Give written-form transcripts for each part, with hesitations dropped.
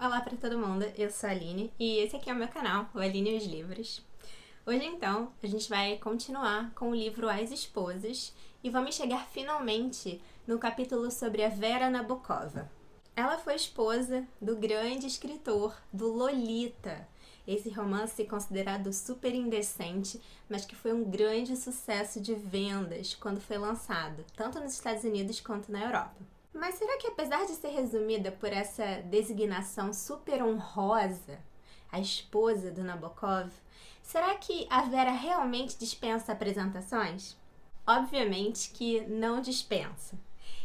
Olá para todo mundo, eu sou a Aline e esse aqui é o meu canal, o Aline e os Livros. Hoje então, a gente vai continuar com o livro As Esposas e vamos chegar finalmente no capítulo sobre a Vera Nabokova. Ela foi esposa do grande escritor, do Lolita, esse romance considerado super indecente, mas que foi um grande sucesso de vendas quando foi lançado, tanto nos Estados Unidos quanto na Europa. Mas será que, apesar de ser resumida por essa designação super honrosa, a esposa do Nabokov, será que a Vera realmente dispensa apresentações? Obviamente que não dispensa.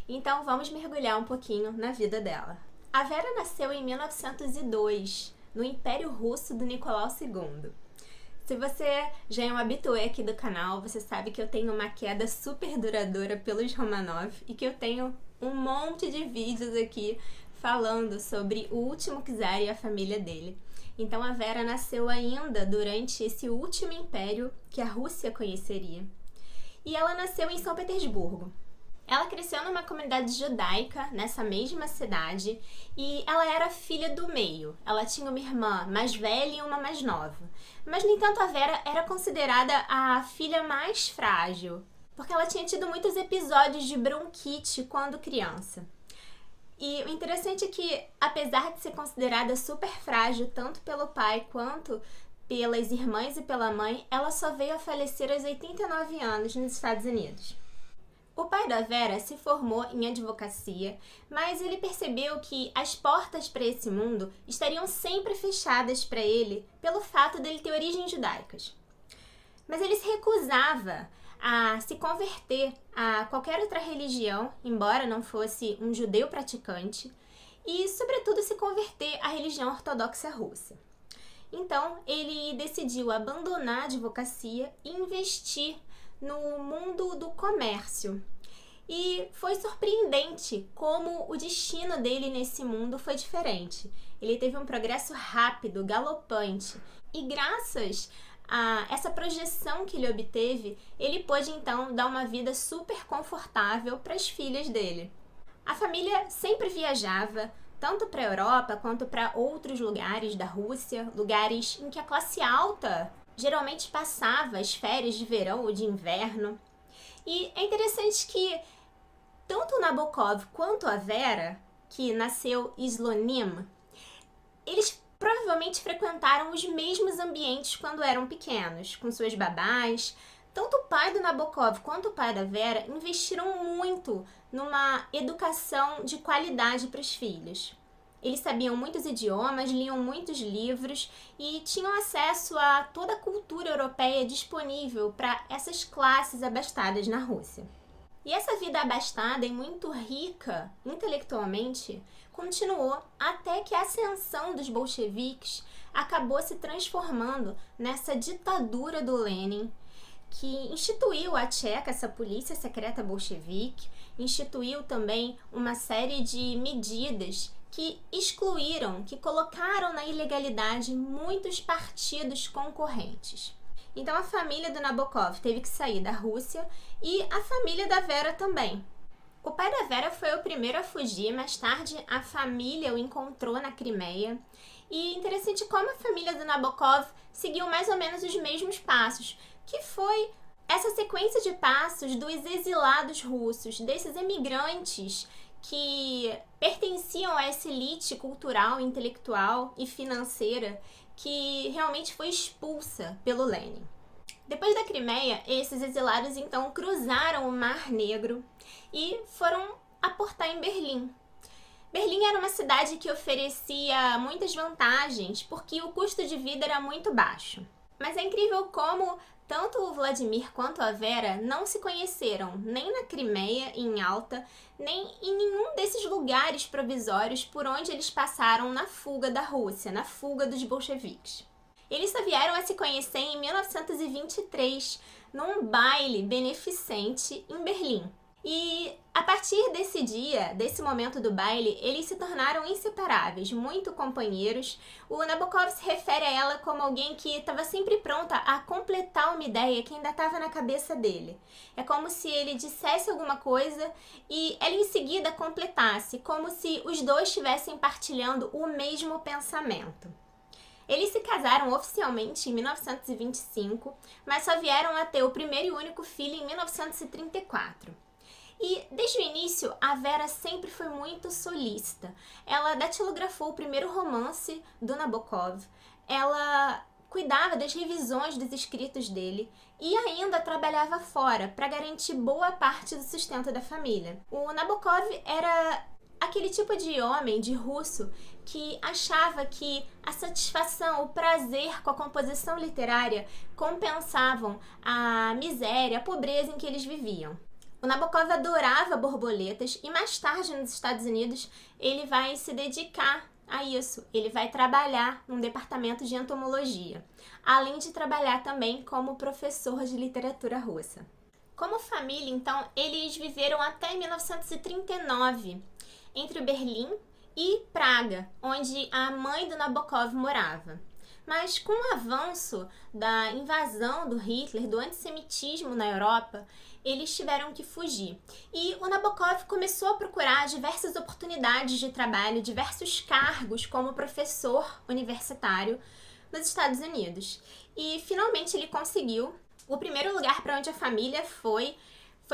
Então vamos mergulhar um pouquinho na vida dela. A Vera nasceu em 1902, no Império Russo do Nicolau II. Se você já é um habitué aqui do canal, você sabe que eu tenho uma queda super duradoura pelos Romanov e que eu tenho um monte de vídeos aqui falando sobre o último czar e a família dele. Então a Vera nasceu ainda durante esse último império que a Rússia conheceria. E ela nasceu em São Petersburgo. Ela cresceu numa comunidade judaica, nessa mesma cidade, e ela era filha do meio. Ela tinha uma irmã mais velha e uma mais nova. Mas, no entanto, a Vera era considerada a filha mais frágil, porque ela tinha tido muitos episódios de bronquite quando criança. E o interessante é que, apesar de ser considerada super frágil, tanto pelo pai quanto pelas irmãs e pela mãe, ela só veio a falecer aos 89 anos nos Estados Unidos. O pai da Vera se formou em advocacia, mas ele percebeu que as portas para esse mundo estariam sempre fechadas para ele pelo fato dele ter origens judaicas. Mas ele se recusava a se converter a qualquer outra religião, embora não fosse um judeu praticante, e, sobretudo, se converter à religião ortodoxa russa. Então, ele decidiu abandonar a advocacia e investir no mundo do comércio. E foi surpreendente como o destino dele nesse mundo foi diferente. Ele teve um progresso rápido, galopante, e graças a essa projeção que ele obteve, ele pôde então dar uma vida super confortável para as filhas dele. A família sempre viajava, tanto para a Europa quanto para outros lugares da Rússia, lugares em que a classe alta geralmente passava as férias de verão ou de inverno. E é interessante que tanto o Nabokov quanto a Vera, que nasceu em Slonim, eles provavelmente frequentaram os mesmos ambientes quando eram pequenos, com suas babás. Tanto o pai do Nabokov quanto o pai da Vera investiram muito numa educação de qualidade para os filhos. Eles sabiam muitos idiomas, liam muitos livros e tinham acesso a toda a cultura europeia disponível para essas classes abastadas na Rússia. E essa vida abastada e muito rica intelectualmente continuou até que a ascensão dos bolcheviques acabou se transformando nessa ditadura do Lenin, que instituiu a Tcheca, essa polícia secreta bolchevique, instituiu também uma série de medidas que excluíram, que colocaram na ilegalidade muitos partidos concorrentes. Então a família do Nabokov teve que sair da Rússia e a família da Vera também. O pai da Vera foi o primeiro a fugir, mais tarde a família o encontrou na Crimeia. E interessante como a família do Nabokov seguiu mais ou menos os mesmos passos, que foi essa sequência de passos dos exilados russos, desses emigrantes que pertenciam a essa elite cultural, intelectual e financeira que realmente foi expulsa pelo Lenin. Depois da Crimeia, esses exilados então cruzaram o Mar Negro e foram aportar em Berlim. Berlim era uma cidade que oferecia muitas vantagens porque o custo de vida era muito baixo. Mas é incrível como tanto o Vladimir quanto a Vera não se conheceram nem na Crimeia, em Alta, nem em nenhum desses lugares provisórios por onde eles passaram na fuga da Rússia, na fuga dos bolcheviques. Eles só vieram a se conhecer em 1923, num baile beneficente em Berlim. E a partir desse dia, desse momento do baile, eles se tornaram inseparáveis, muito companheiros. O Nabokov se refere a ela como alguém que estava sempre pronta a completar uma ideia que ainda estava na cabeça dele. É como se ele dissesse alguma coisa e ela em seguida completasse, como se os dois estivessem partilhando o mesmo pensamento. Eles se casaram oficialmente em 1925, mas só vieram a ter o primeiro e único filho em 1934. E desde o início, a Vera sempre foi muito solícita. Ela datilografou o primeiro romance do Nabokov, ela cuidava das revisões dos escritos dele e ainda trabalhava fora para garantir boa parte do sustento da família. O Nabokov era aquele tipo de homem, de russo, que achava que a satisfação, o prazer com a composição literária compensavam a miséria, a pobreza em que eles viviam. O Nabokov adorava borboletas e mais tarde nos Estados Unidos ele vai se dedicar a isso. Ele vai trabalhar num departamento de entomologia, além de trabalhar também como professor de literatura russa. Como família, então, eles viveram até 1939, entre Berlim e Praga, onde a mãe do Nabokov morava. Mas com o avanço da invasão do Hitler, do antissemitismo na Europa, eles tiveram que fugir. E o Nabokov começou a procurar diversas oportunidades de trabalho, diversos cargos como professor universitário nos Estados Unidos. E finalmente ele conseguiu. O primeiro lugar para onde a família foi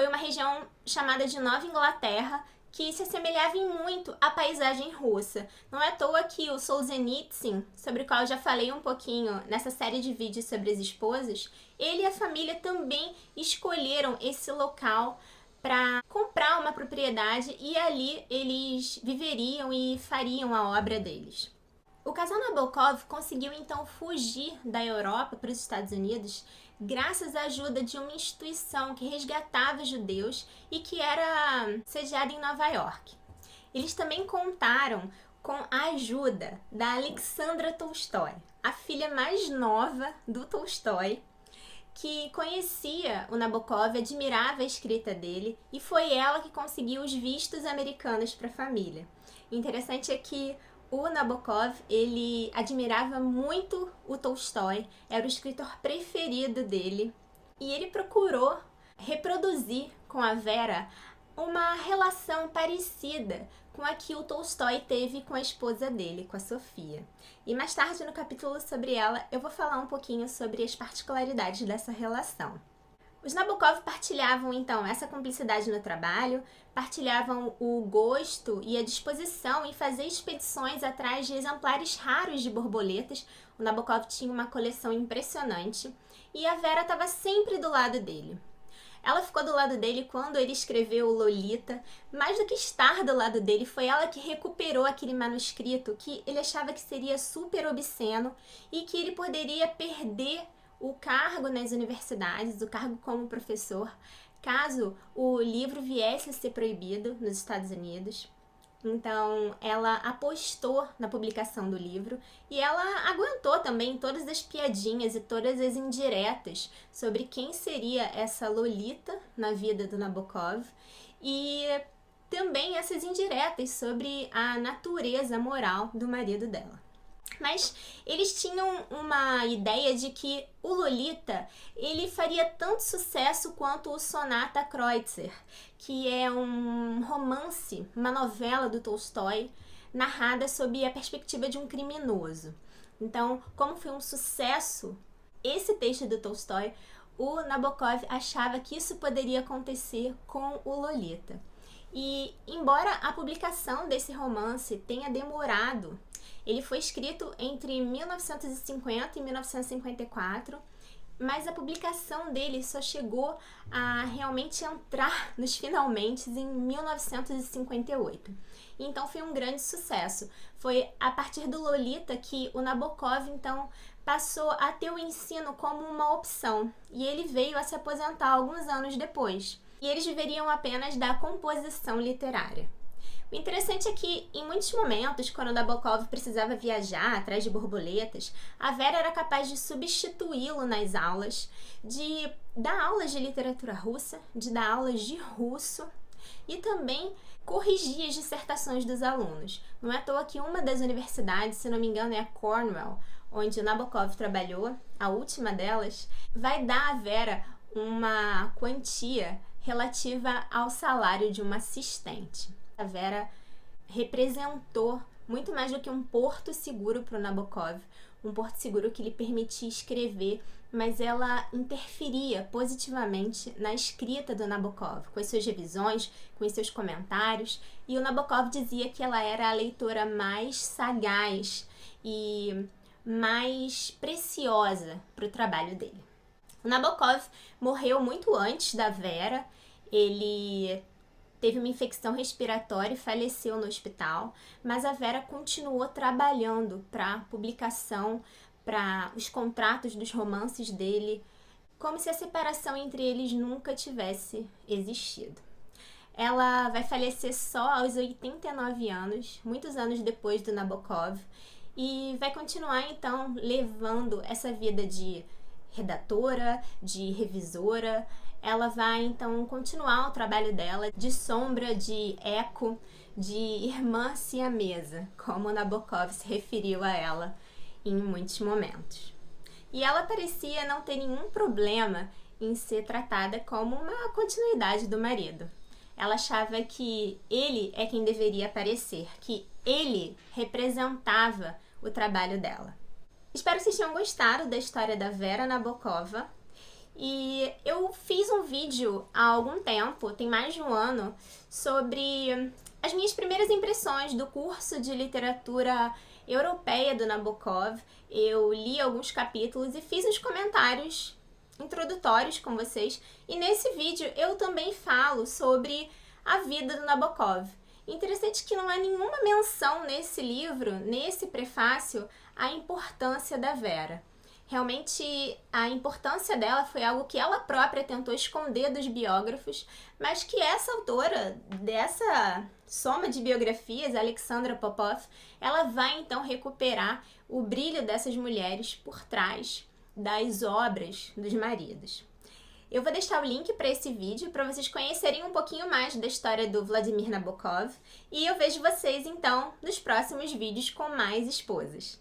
uma região chamada de Nova Inglaterra, que se assemelhava em muito à paisagem russa. Não é à toa que o Solzhenitsyn, sobre o qual eu já falei um pouquinho nessa série de vídeos sobre as esposas, ele e a família também escolheram esse local para comprar uma propriedade e ali eles viveriam e fariam a obra deles. O casal Nabokov conseguiu então fugir da Europa para os Estados Unidos graças à ajuda de uma instituição que resgatava judeus e que era sediada em Nova York. Eles também contaram com a ajuda da Alexandra Tolstói, a filha mais nova do Tolstói, que conhecia o Nabokov, admirava a escrita dele e foi ela que conseguiu os vistos americanos para a família. O interessante é que o Nabokov, ele admirava muito o Tolstói, era o escritor preferido dele, e ele procurou reproduzir com a Vera uma relação parecida com a que o Tolstói teve com a esposa dele, com a Sofia. E mais tarde, no capítulo sobre ela, eu vou falar um pouquinho sobre as particularidades dessa relação. Os Nabokov partilhavam, então, essa cumplicidade no trabalho, partilhavam o gosto e a disposição em fazer expedições atrás de exemplares raros de borboletas. O Nabokov tinha uma coleção impressionante e a Vera estava sempre do lado dele. Ela ficou do lado dele quando ele escreveu Lolita. Mais do que estar do lado dele, foi ela que recuperou aquele manuscrito que ele achava que seria super obsceno e que ele poderia perder o cargo nas universidades, o cargo como professor, caso o livro viesse a ser proibido nos Estados Unidos. Então, ela apostou na publicação do livro e ela aguentou também todas as piadinhas e todas as indiretas sobre quem seria essa Lolita na vida do Nabokov e também essas indiretas sobre a natureza moral do marido dela. Mas eles tinham uma ideia de que o Lolita ele faria tanto sucesso quanto o Sonata Kreutzer, que é um romance, uma novela do Tolstói, narrada sob a perspectiva de um criminoso. Então, como foi um sucesso esse texto do Tolstói, o Nabokov achava que isso poderia acontecer com o Lolita. E, embora a publicação desse romance tenha demorado, ele foi escrito entre 1950 e 1954, mas a publicação dele só chegou a realmente entrar nos finalmente em 1958. Então foi um grande sucesso. Foi a partir do Lolita que o Nabokov, então, passou a ter o ensino como uma opção, e ele veio a se aposentar alguns anos depois. E eles viveriam apenas da composição literária. O interessante é que, em muitos momentos, quando Nabokov precisava viajar atrás de borboletas, a Vera era capaz de substituí-lo nas aulas, de dar aulas de literatura russa, de dar aulas de russo e também corrigir as dissertações dos alunos. Não é à toa que uma das universidades, se não me engano é a Cornell, onde o Nabokov trabalhou, a última delas, vai dar à Vera uma quantia relativa ao salário de uma assistente. A Vera representou muito mais do que um porto seguro para o Nabokov, um porto seguro que lhe permitia escrever, mas ela interferia positivamente na escrita do Nabokov, com as suas revisões, com os seus comentários, e o Nabokov dizia que ela era a leitora mais sagaz e mais preciosa para o trabalho dele. O Nabokov morreu muito antes da Vera, ele teve uma infecção respiratória e faleceu no hospital, mas a Vera continuou trabalhando para a publicação, para os contratos dos romances dele, como se a separação entre eles nunca tivesse existido. Ela vai falecer só aos 89 anos, muitos anos depois do Nabokov, e vai continuar então levando essa vida de redatora, de revisora. Ela vai então continuar o trabalho dela de sombra, de eco, de irmã siamesa, como Nabokov se referiu a ela em muitos momentos. E ela parecia não ter nenhum problema em ser tratada como uma continuidade do marido. Ela achava que ele é quem deveria aparecer, que ele representava o trabalho dela. Espero que vocês tenham gostado da história da Vera Nabokova. E eu fiz um vídeo há algum tempo, tem mais de um ano, sobre as minhas primeiras impressões do curso de literatura europeia do Nabokov. Eu li alguns capítulos e fiz uns comentários introdutórios com vocês. E nesse vídeo eu também falo sobre a vida do Nabokov. Interessante que não há nenhuma menção nesse livro, nesse prefácio, à importância da Vera. Realmente, a importância dela foi algo que ela própria tentou esconder dos biógrafos, mas que essa autora dessa soma de biografias, Alexandra Popov, ela vai então recuperar o brilho dessas mulheres por trás das obras dos maridos. Eu vou deixar o link para esse vídeo para vocês conhecerem um pouquinho mais da história do Vladimir Nabokov, e eu vejo vocês então nos próximos vídeos com mais esposas.